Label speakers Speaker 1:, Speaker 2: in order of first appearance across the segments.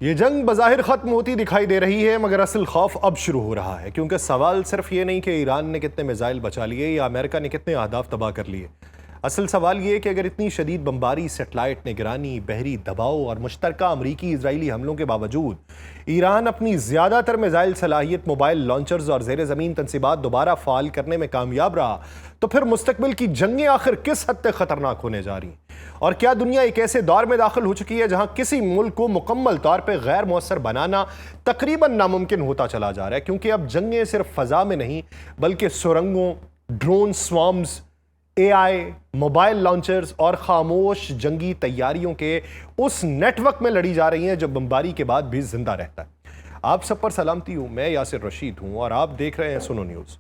Speaker 1: ये जंग बज़ाहिर ख़त्म होती दिखाई दे रही है, मगर असल खौफ अब शुरू हो रहा है, क्योंकि सवाल सिर्फ ये नहीं कि ईरान ने कितने मिसाइल बचा लिए या अमेरिका ने कितने अहदाफ तबाह कर लिए। असल सवाल ये कि अगर इतनी शदीद बमबारी, सेटेलाइट निगरानी, बहरी दबाव और मुश्तरका अमरीकी इजरायली हमलों के बावजूद ईरान अपनी ज़्यादातर मिसाइल सलाहियत, मोबाइल लॉन्चर्स और ज़ेर ज़मीन तनसीबात दोबारा फ़ाल करने में कामयाब रहा, तो फिर मुस्तकबिल की जंगें आखिर किस हद तक ख़तरनाक होने जा रही हैं? और क्या दुनिया एक ऐसे दौर में दाखिल हो चुकी है जहां किसी मुल्क को मुकम्मल तौर पर गैर मौसर बनाना तकरीबन नामुमकिन होता चला जा रहा है? क्योंकि अब जंगें सिर्फ फजा में नहीं, बल्कि सुरंगों, drone swarms, AI, mobile launchers और खामोश जंगी तैयारियों के उस नेटवर्क में लड़ी जा रही हैं जो बमबारी के बाद भी जिंदा रहता है। आप सब पर सलामती हूं, मैं यासिर रशीद हूं और आप देख रहे हैं सुनो न्यूज़।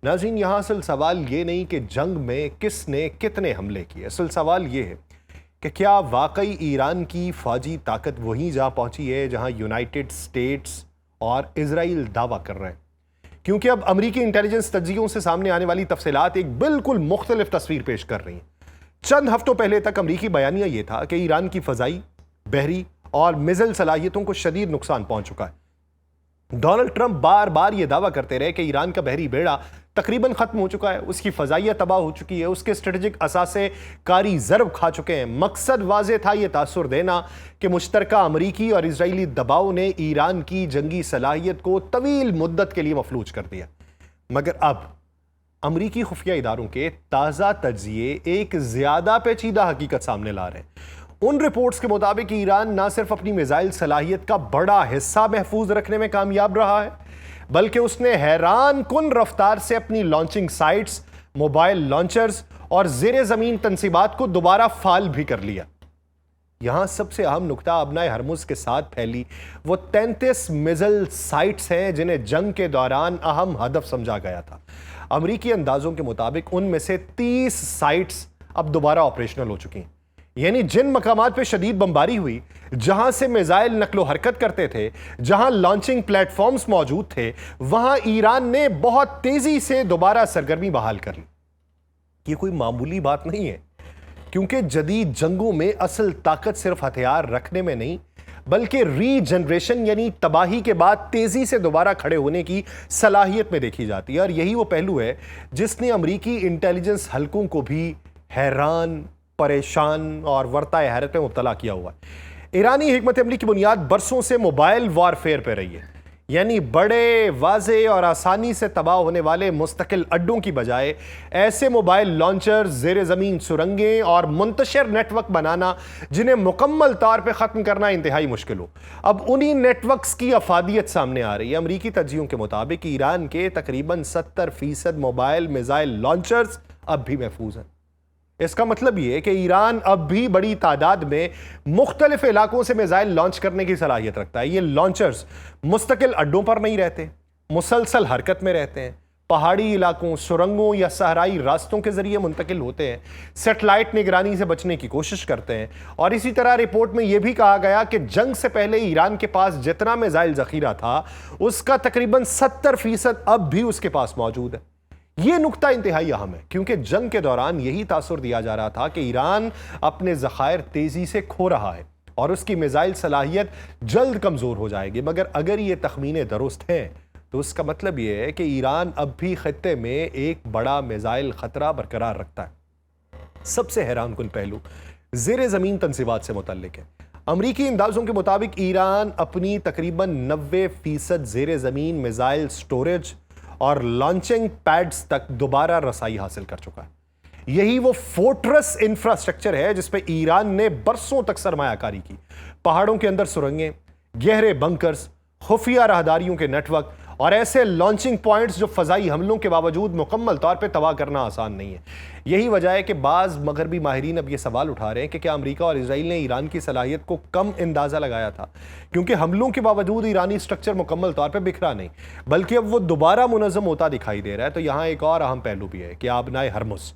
Speaker 1: नाज़रीन, यहां असल सवाल ये नहीं कि जंग में किसने कितने हमले किए, असल सवाल ये है कि क्या वाकई ईरान की फौजी ताकत वहीं जा पहुंची है जहां यूनाइटेड स्टेट्स और इजराइल दावा कर रहे हैं? क्योंकि अब अमरीकी इंटेलिजेंस तज्जियों से सामने आने वाली तफसीलात एक बिल्कुल मुख्तलिफ तस्वीर पेश कर रही हैं। चंद हफ्तों पहले तक अमरीकी बयानिया यह था कि ईरान की फजाई, बहरी और मिसाइल सलाहियतों को शदीद नुकसान पहुंच चुका है। डोनाल्ड ट्रंप बार बार यह दावा करते रहे कि ईरान का बहरी बेड़ा तकरीबन खत्म हो चुका है, उसकी फजाइया तबाह हो चुकी है, उसके स्ट्रेटेजिक असासे कारी ज़रब खा चुके हैं। मकसद वाज़ेह था यह तासुर देना कि मुश्तरका अमरीकी और इजरायली दबाव ने ईरान की जंगी सलाहियत को तवील मुद्दत के लिए मफलूज कर दिया। मगर अब अमरीकी खुफिया इदारों के ताज़ा तज्जिए एक ज़्यादा पेचीदा हकीकत सामने ला रहे हैं। उन रिपोर्ट्स के मुताबिक ईरान न सिर्फ अपनी मिसाइल सलाहियत का बड़ा हिस्सा महफूज रखने में कामयाब रहा है, बल्कि उसने हैरान कुन रफ्तार से अपनी लॉन्चिंग साइट्स, मोबाइल लॉन्चर्स और ज़ेरे ज़मीन तनसीबात को दोबारा फाल भी कर लिया। यहां सबसे अहम नुकता अबनाए हरमुज के साथ फैली वो 33 मिसाइल साइट्स हैं जिन्हें जंग के दौरान अहम हदफ समझा गया था। अमरीकी अंदाजों के मुताबिक उनमें से 30 साइट्स अब दोबारा ऑपरेशनल हो चुकी हैं। यानी जिन मकामात पे शदीद बमबारी हुई, जहां से मिसाइल नकलो हरकत करते थे, जहां लॉन्चिंग प्लेटफॉर्म्स मौजूद थे, वहां ईरान ने बहुत तेजी से दोबारा सरगर्मी बहाल कर ली। ये कोई मामूली बात नहीं है, क्योंकि जदीद जंगों में असल ताकत सिर्फ हथियार रखने में नहीं, बल्कि रीजनरेशन यानी तबाही के बाद तेजी से दोबारा खड़े होने की सलाहियत में देखी जाती है। और यही वो पहलू है जिसने अमरीकी इंटेलिजेंस हलकों को भी हैरान, परेशान और वर्ताए हैरत में मुब्तला किया हुआ है। ईरानी हिकमत अमली की बुनियाद बरसों से मोबाइल वॉरफेयर पर रही है, यानी बड़े, वाज़े और आसानी से तबाह होने वाले मुस्तकिल अड्डों की बजाय ऐसे मोबाइल लॉन्चर, ज़ेर ज़मीन सुरंगें और मुंतशिर नेटवर्क बनाना जिन्हें मुकम्मल तौर पर ख़त्म करना इंतहाई मुश्किल हो। अब उन्हीं नेटवर्क्स की अफादियत सामने आ रही है। अमरीकी तज्जियों के मुताबिक ईरान के तकरीबन 70% मोबाइल मिसाइल लॉन्चर्स अब भी महफूज हैं। इसका मतलब यह कि ईरान अब भी बड़ी तादाद में मुख्तलिफ इलाकों से मिसाइल लॉन्च करने की सलाहियत रखता है। ये लॉन्चर्स मुस्तकिल अड्डों पर नहीं रहते, मुसलसल हरकत में रहते हैं, पहाड़ी इलाकों, सुरंगों या सहराई रास्तों के जरिए मुंतकिल होते हैं, सेटेलाइट निगरानी से बचने की कोशिश करते हैं। और इसी तरह रिपोर्ट में यह भी कहा गया कि जंग से पहले ईरान के पास जितना मिसाइल जखीरा था, उसका तकरीबन 70% अब भी उसके पास मौजूद है। यह नुकता इंतहाई अहम है, क्योंकि जंग के दौरान यही तासुर दिया जा रहा था कि ईरान अपने ज़खायर तेजी से खो रहा है और उसकी मिसाइल सलाहियत जल्द कमज़ोर हो जाएगी। मगर अगर ये तखमीने दुरुस्त हैं तो उसका मतलब यह है कि ईरान अब भी खत्ते में एक बड़ा मिसाइल ख़तरा बरकरार रखता है। सबसे हैरान कुन पहलू ज़ेरे ज़मीन तनसीबात से मुतल्लिक है। अमरीकी अंदाजों के मुताबिक ईरान अपनी तकरीबन 90% ज़ेरे ज़मीन मिसाइल स्टोरेज और लॉन्चिंग पैड्स तक दोबारा रसाई हासिल कर चुका है। यही वो फोर्ट्रेस इंफ्रास्ट्रक्चर है जिस पे ईरान ने बरसों तक सरमायाकारी की। पहाड़ों के अंदर सुरंगें, गहरे बंकर्स, खुफिया राहदारियों के नेटवर्क और ऐसे लॉन्चिंग पॉइंट्स जो फजाई हमलों के बावजूद मुकम्मल तौर पे तबाह करना आसान नहीं है। यही वजह है कि बाज़ मगरबी माहिरीन अब ये सवाल उठा रहे हैं कि क्या अमेरिका और इजराइल ने ईरान की सलाहियत को कम अंदाज़ा लगाया था, क्योंकि हमलों के बावजूद ईरानी स्ट्रक्चर मुकम्मल तौर पर बिखरा नहीं, बल्कि अब वो दोबारा मुनज़्ज़म होता दिखाई दे रहा है। तो यहाँ एक और अहम पहलू भी है कि आबनाए हरमुज़,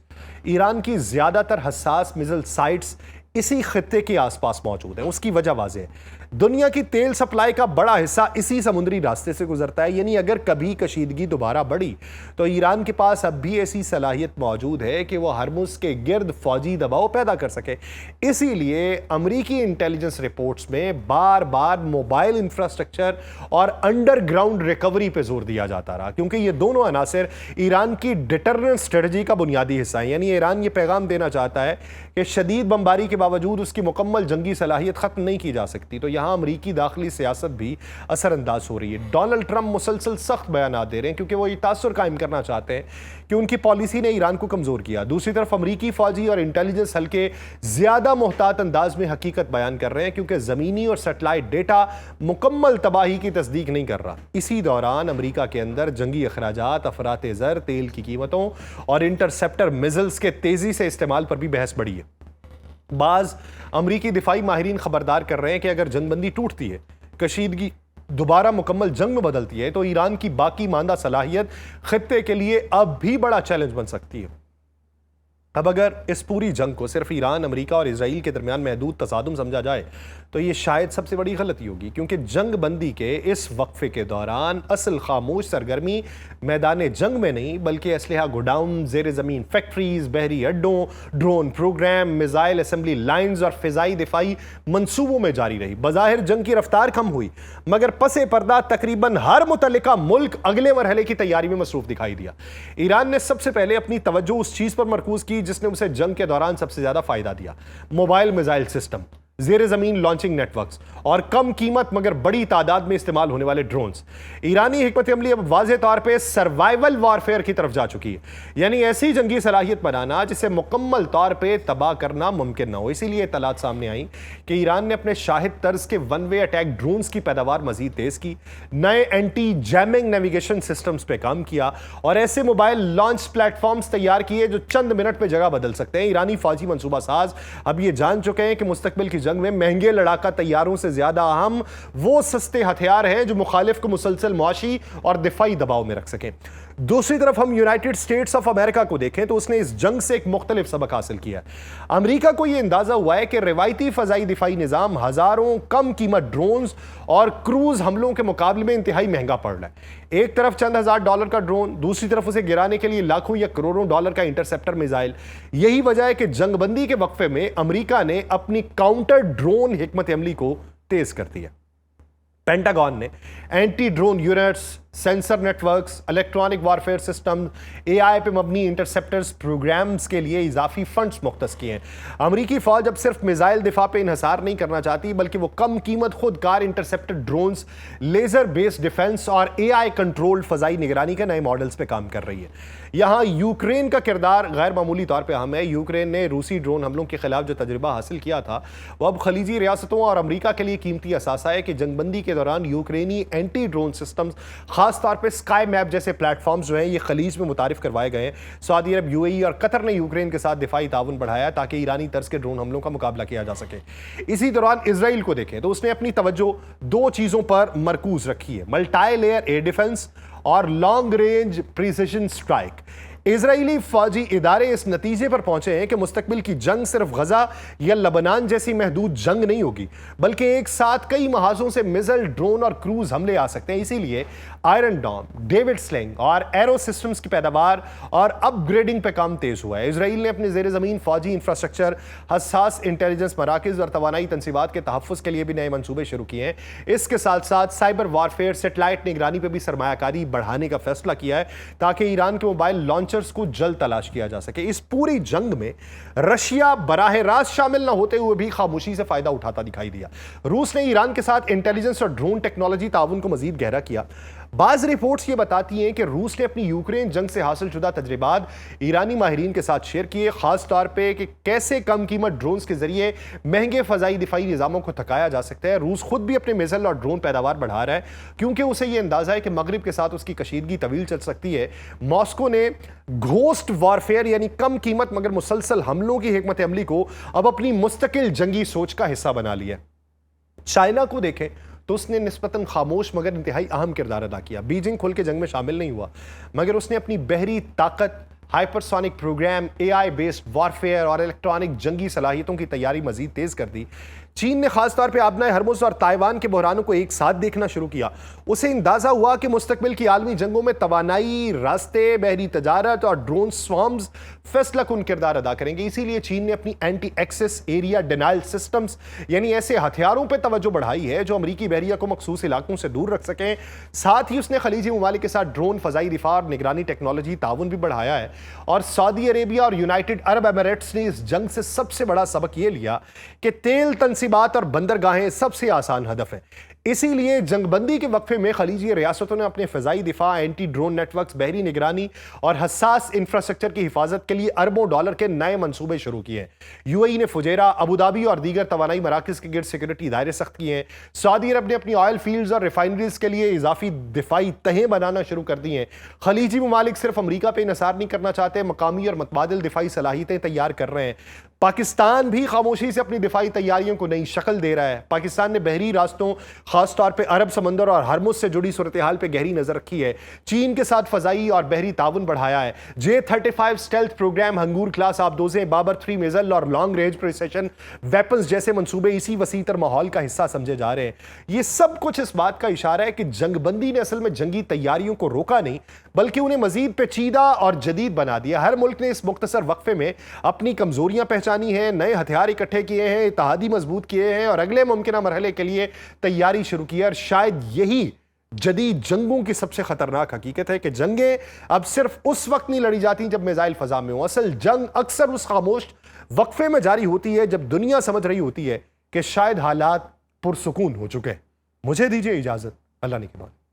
Speaker 1: ईरान की ज़्यादातर हसास मिसाइल साइट्स इसी खित्ते के आसपास मौजूद है। उसकी वजह वाज़ेह है, दुनिया की तेल सप्लाई का बड़ा हिस्सा इसी समुद्री रास्ते से गुजरता है। यानी अगर कभी कशीदगी दोबारा बढ़ी तो ईरान के पास अब भी ऐसी सलाहियत मौजूद है कि वो हरमुज के गिर्द फौजी दबाव पैदा कर सके। इसीलिए अमरीकी इंटेलिजेंस रिपोर्ट्स में बार बार मोबाइल इंफ्रास्ट्रक्चर और अंडरग्राउंड रिकवरी पर जोर दिया जाता रहा, क्योंकि ये दोनों अनासर ईरान की डिटरेंस स्ट्रेटजी का बुनियादी हिस्सा है। यानी ईरान ये पैगाम देना चाहता है कि शदीद बमबारी के बावजूद उसकी मुकम्मल जंगी सलाहियत खत्म नहीं की जा सकती। तो यहां अमरीकी दाखिली सियासत भी असरअंदाज हो रही है। डोनाल्ड ट्रंप मुसलसल सख्त बयान दे रहे हैं क्योंकि वो ये तासुर कायम करना चाहते हैं कि उनकी पॉलिसी ने ईरान को कमजोर किया। दूसरी तरफ अमरीकी फौजी और इंटेलिजेंस हल्के ज्यादा मोहतात अंदाज में हकीकत बयान कर रहे हैं, क्योंकि जमीनी और सैटेलाइट डेटा मुकम्मल तबाही की तस्दीक नहीं कर रहा। इसी दौरान अमरीका के अंदर जंगी अखराजात, अफराते ज़र, तेल की कीमतों और इंटरसेप्टर मिसाइल्स के तेजी से इस्तेमाल पर भी बहस बढ़ी है। बाज अमरीकी दिफाई माहिरीन खबरदार कर रहे हैं कि अगर जंगबंदी टूटती है, कशीदगी दोबारा मुकम्मल जंग में बदलती है, तो ईरान की बाकी मांदा सलाहियत खित्ते के लिए अब भी बड़ा चैलेंज बन सकती है। अब अगर इस पूरी जंग को सिर्फ ईरान, अमेरिका और इजराइल के दरमियान महदूद तसादुम समझा जाए तो ये शायद सबसे बड़ी गलती होगी, क्योंकि जंग बंदी के इस वक्फे के दौरान असल खामोश सरगर्मी मैदान जंग में नहीं बल्कि असलहा गोडाउन, जेर ज़मीन फैक्ट्रीज, बहरी अड्डों, drone programme, missile assembly lines और फिजाई दिफाई मंसूबों में जारी रही। बज़ाहिर जंग की रफ्तार कम हुई, मगर पसे पर्दा तकरीबन हर मुतल्लिका मुल्क अगले मरहले की तैयारी में मसरूफ दिखाई दिया। ईरान ने सबसे पहले अपनी तवज्जो उस चीज़ पर मरकूज की जिसने उसे जंग के दौरान सबसे ज्यादा फायदा दिया: मोबाइल मिसाइल सिस्टम, जेर जमीन लॉन्चिंग नेटवर्क्स और कम कीमत मगर बड़ी तादाद में इस्तेमाल होने वाले ड्रोन्स। ईरानी हिकमत अमली अब वाज़ेह तौर पे सर्वाइवल वॉरफेयर की तरफ जा चुकी है, यानी ऐसी जंगी सलाहियत बनाना जिसे मुकम्मल तौर पे तबाह करना मुमकिन ना हो। इसीलिए इत्तलात सामने आई कि ईरान ने अपने शाहिद तर्ज के वन वे अटैक ड्रोन्स की पैदावार मजीद तेज की, नए एंटी जैमिंग नेविगेशन सिस्टम्स पे काम किया और ऐसे मोबाइल लॉन्च प्लेटफॉर्म्स तैयार किए जो चंद मिनट में जगह बदल सकते हैं। ईरानी फौजी मंसूबा साज अब ये जान चुके हैं कि मुस्तकबिल की जंग में महंगे लड़ाका तैयारों से ज्यादा अहम वो सस्ते हथियार हैं जो मुखालिफ को मुसलसल मुआशी और दिफाई दबाव में रख सकें। दूसरी तरफ हम यूनाइटेड स्टेट्स ऑफ अमेरिका को देखें तो उसने इस जंग से एक मुख्तलिफ सबक हासिल किया। अमेरिका को यह अंदाजा हुआ है कि रिवायती फजाई दिफाई निजाम हजारों कम कीमत ड्रोन्स और क्रूज हमलों के मुकाबले में इंतहाई महंगा पड़ रहा है। एक तरफ चंद हजार डॉलर का ड्रोन, दूसरी तरफ उसे गिराने के लिए लाखों या करोड़ों डॉलर का इंटरसेप्टर मिसाइल। यही वजह है कि जंगबंदी के वक्फे में अमेरिका ने अपनी काउंटर ड्रोन हिकमत अमली को तेज कर दिया। पेंटागन ने anti drone units, sensor networks, electronic warfare system, AI पे मबनी इंटरसेप्टर्स प्रोग्राम्स के लिए इजाफी फंड्स मुख्तस किए हैं। अमरीकी फौज अब सिर्फ मिसाइल दिफा पे इन्हसार नहीं करना चाहती बल्कि वो कम कीमत खुदकार interceptor drones, laser based defence और एआई कंट्रोल्ड फजाई निगरानी के नए मॉडल्स पे काम कर रही है। यहां यूक्रेन का किरदार गैर मामूली तौर पर अहम है। यूक्रेन ने रूसी ड्रोन हमलों के खिलाफ जो तजुर्बा हासिल किया था वो अब खलीजी रियासतों और अमरीका के लिए कीमती असासा है कि जंगबंदी के दौरान यूक्रेनी एंटी ड्रोन सिस्टम्स, खास तौर पे स्काई मैप जैसे प्लेटफॉर्म्स जो हैं ये खलीज में मुतारिफ करवाए गए हैं। सऊदी अरब, यूएई और कतर ने यूक्रेन के साथ दिफाई ताउन बढ़ाया ताकि ईरानी तर्ज के ड्रोन हमलों का मुकाबला किया जा सके। इसी दौरान इजराइल को देखें तो उसने अपनी तवज्जो दो चीजों पर मरकूज रखी है: मल्टी लेयर एयर डिफेंस और long range precision strike. Israeli फौजी इदारे इस नतीजे पर पहुंचे हैं कि मुस्तकबिल की जंग सिर्फ गजा या लबनान जैसी महदूद जंग नहीं होगी बल्कि एक साथ कई महाजों से मिसाइल, ड्रोन और क्रूज हमले आ सकते हैं। इसीलिए आयरन डॉम, डेविड स्लिंग और एरो सिस्टम्स की पैदावार और अपग्रेडिंग पर काम तेज हुआ है। इजराइल ने अपने जेर जमीन फौजी इंफ्रास्ट्रक्चर, हसास इंटेलिजेंस मराकज और तवानाई तनसीबात के तहफ़्फ़ुज़ के लिए भी नए मंसूबे शुरू किए हैं। इसके साथ साथ साइबर वारफेयर, सेटेलाइट निगरानी पर भी सरमायाकारी बढ़ाने का फैसला किया है ताकि ईरान के मोबाइल लॉन्चर्स को जल्द तलाश किया जा सके। इस पूरी जंग में रशिया बराह रास्त शामिल न होते हुए भी खामोशी से फायदा उठाता दिखाई दिया। रूस ने ईरान के साथ इंटेलिजेंस और ड्रोन टेक्नोलॉजी ताउन को मजीद गहरा किया। बाज रिपोर्ट्स ये बताती हैं कि रूस ने अपनी यूक्रेन जंग से हासिल शुदा तजर्बात ईरानी माहिरीन के साथ शेयर किए, खास तौर पे कि कैसे कम कीमत ड्रोन्स के जरिए महंगे फजाई दिफाई निजामों को थकाया जा सकता है। रूस खुद भी अपने मिसाइल और ड्रोन पैदावार बढ़ा रहा है क्योंकि उसे यह अंदाजा है कि मगरिब के साथ उसकी कशीदगी तवील चल सकती है। मॉस्को ने घोस्ट वॉरफेयर यानी कम कीमत मगर मुसलसल हमलों की हिकमत अमली को अब अपनी मुस्तकिल जंगी सोच का हिस्सा बना लिया। चाइना को देखें तो उसने निस्बतन खामोश मगर इंतहाई अहम किरदार अदा किया। बीजिंग खुल के जंग में शामिल नहीं हुआ मगर उसने अपनी बहरी ताकत, hypersonic programme, AI based warfare और इलेक्ट्रॉनिक जंगी सलाहियतों की तैयारी मजीद तेज कर दी। चीन ने खासतौर पर आबनाए हरमुज और ताइवान के बहरानों को एक साथ देखना शुरू किया। उसे अंदाजा हुआ कि मुस्तकबिल की आलमी जंगों में तवानाई, रास्ते, बहरी तजारत और ड्रोन स्वार्म्स फैसला कुन किरदार अदा करेंगे। इसीलिए चीन ने अपनी anti access area denial systems यानी ऐसे हथियारों पर तवज्जो बढ़ाई है जो अमरीकी बहरिया को मखसूस इलाकों से दूर रख सकें। साथ ही उसने खलीजी ममालिक के साथ ड्रोन, फजाई दिफा और निगरानी टेक्नोलॉजी ताउन भी बढ़ाया है। और सऊदी अरेबिया और यूनाइटेड अरब एमिरेट्स ने इस जंग से सबसे बड़ा सबक यह लिया कि तेल तंसीबात और बंदरगाहें सबसे आसान हदफ है। इसीलिए जंगबंदी के वक्फे में खलीजी रियासतों ने अपने फजाई दिफा, एंटी ड्रोन नेटवर्क्स, बहरी निगरानी और हसास इंफ्रास्ट्रक्चर की हिफाजत के लिए अरबों डॉलर के नए मंसूबे शुरू किए। यूएई ने फुजेरा, अबुधाबी और दीगर तवानाई मराकज के गिर्द सिक्योरिटी दायरे सख्त किए हैं। सऊदी अरब ने अपनी ऑयल फील्ड्स और रिफाइनरीज के लिए इजाफी दिफाई तहें बनाना शुरू कर दी हैं। खलीजी ममालिक सिर्फ अमरीका पर इंहसार नहीं करना चाहते, मकामी और मुतबादिल दिफाई सलाहियतें तैयार कर रहे हैं। पाकिस्तान भी खामोशी से अपनी दिफाई तैयारियों को नई शक्ल दे रहा है। पाकिस्तान ने बहरी रास्तों, खासतौर पर अरब समंदर और हरमुज से जुड़ी सूरत हाल पर गहरी नजर रखी है। चीन के साथ फजाई और बहरी ताउन बढ़ाया है। J-35 stealth programme, Hangor class आबदोजें, बाबर 3 मिसाइल और लॉन्ग रेंज प्रिसिशन वेपन्स जैसे मंसूबे इसी वसीतर माहौल का हिस्सा समझे जा रहे हैं। ये सब कुछ इस बात का इशारा है कि जंगबंदी ने असल में जंगी तैयारियों को रोका नहीं, बल्कि उन्हें मजीद पेचीदा और जदीद बना दिया। हर मुल्क ने इस मुख्तसर वक्फे में अपनी कमजोरियां पहचानी है, नए हथियार इकट्ठे किए हैं, इत्तेहादी मजबूत किए हैं और अगले मुमकिन मरहले के लिए तैयारी शुरू की है। और शायद यही जदीद जंगों की सबसे खतरनाक हकीकत है कि जंगें अब सिर्फ उस वक्त नहीं लड़ी जाती जब मिसाइल फजा में हो। असल जंग अक्सर उस खामोश वक्फे में जारी होती है जब दुनिया समझ रही होती है कि शायद हालात पुरसुकून हो चुके हैं। मुझे दीजिए इजाजत, अल्लाह ने के बाद।